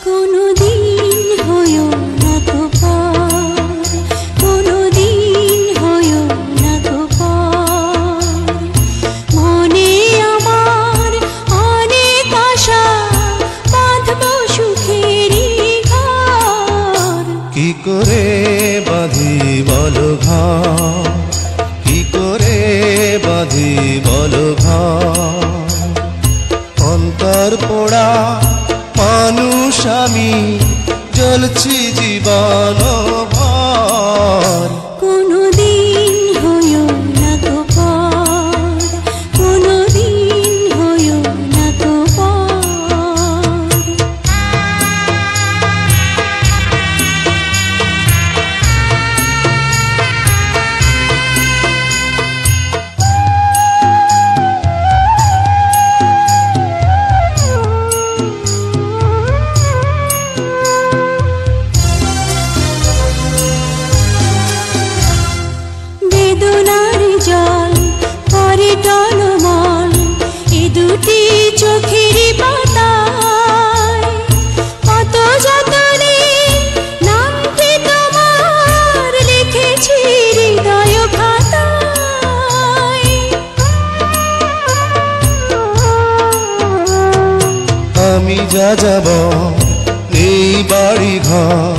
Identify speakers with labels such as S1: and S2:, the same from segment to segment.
S1: কোনদিন হয়ো না তো পার, কোনদিন হয়ো না তো পার। মনে আমার অনেক আশা, বাঁধবো সুখেরই ঘর।
S2: কি করে বাঁধি বলো ঘর, কি করে বাঁধি বলো ঘর। অন্তর পোড়া মানুষ আমি, জ্বলছি জীবন ভর।
S1: কোনদিন হয়ো না তো পার, কোনদিন হয়ো না তো পার। বেদনার জল পরে টলমল, এ দুটি চোখের পাতায়। কত যতনে নামটি তোমার লিখেছি হৃদয় খাতায়।
S2: আমি যা যাব নেই বাড়ি ঘর,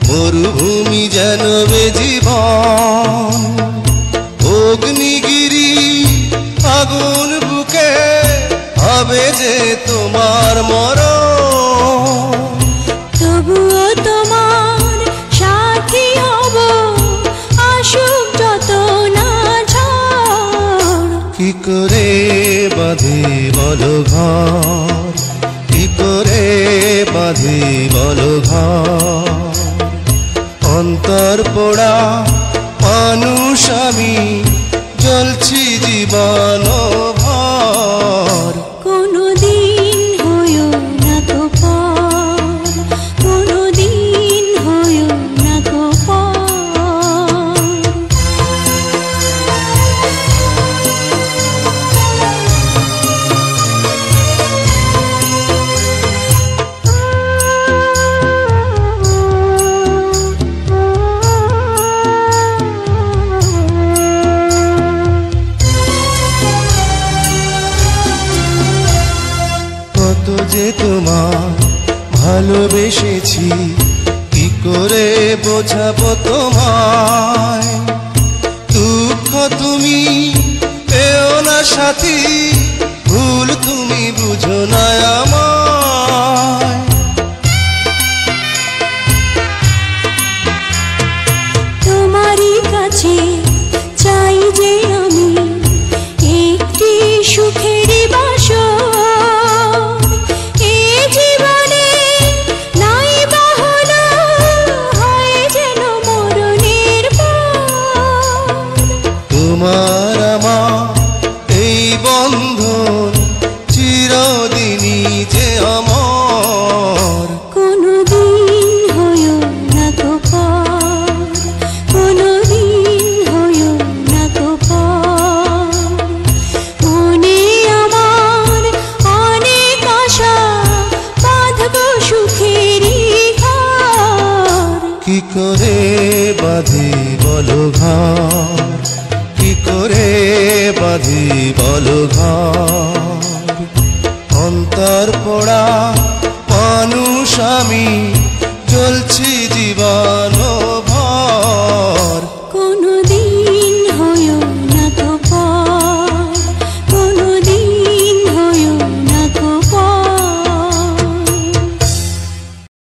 S2: মরুভূমি যেন জীবন। অগ্নিগিরি আগুন বুকে হবে যে তোমার মরণ।
S1: তবুও তোমার সাথী হব, আসুক যত না ঝড়।
S2: কি করে বাঁধি বলো ঘর, কি করে বাঁধি বলো ঘর। অন্তর পোড়া মানুষ আমি, জ্বলছি জীবন ভর।
S1: কোনদিন হয়ো না তো পার, কোনদিন হয়ো না তো পার।
S2: কত যে তোমার ভালোবেসেছি, কি করে বোঝাবো তোমায়। দুঃখ তুমি পেও না সাথী, ভুল তুমি বুঝো না আমায়।
S1: তোমারই কাছে চাই যে আমি একটি সুখের বাসর। এ জীবনে নাই বা হলো, হয় যেন মরণের পর।
S2: তোমার আমার এই বন্ধন চিরদিনই যে আমার।
S1: কোনদিন হয়ো না তো পার, কোনদিন হয়ো না তো পার। মনে আমার অনেক আশা, বাঁধবো সুখেরই ঘর।
S2: কি করে বাঁধি বলো ঘর, কি করে বাঁধি বলো ঘর। অন্তর পোড়া মানুষ আমি, জ্বলছি জীবন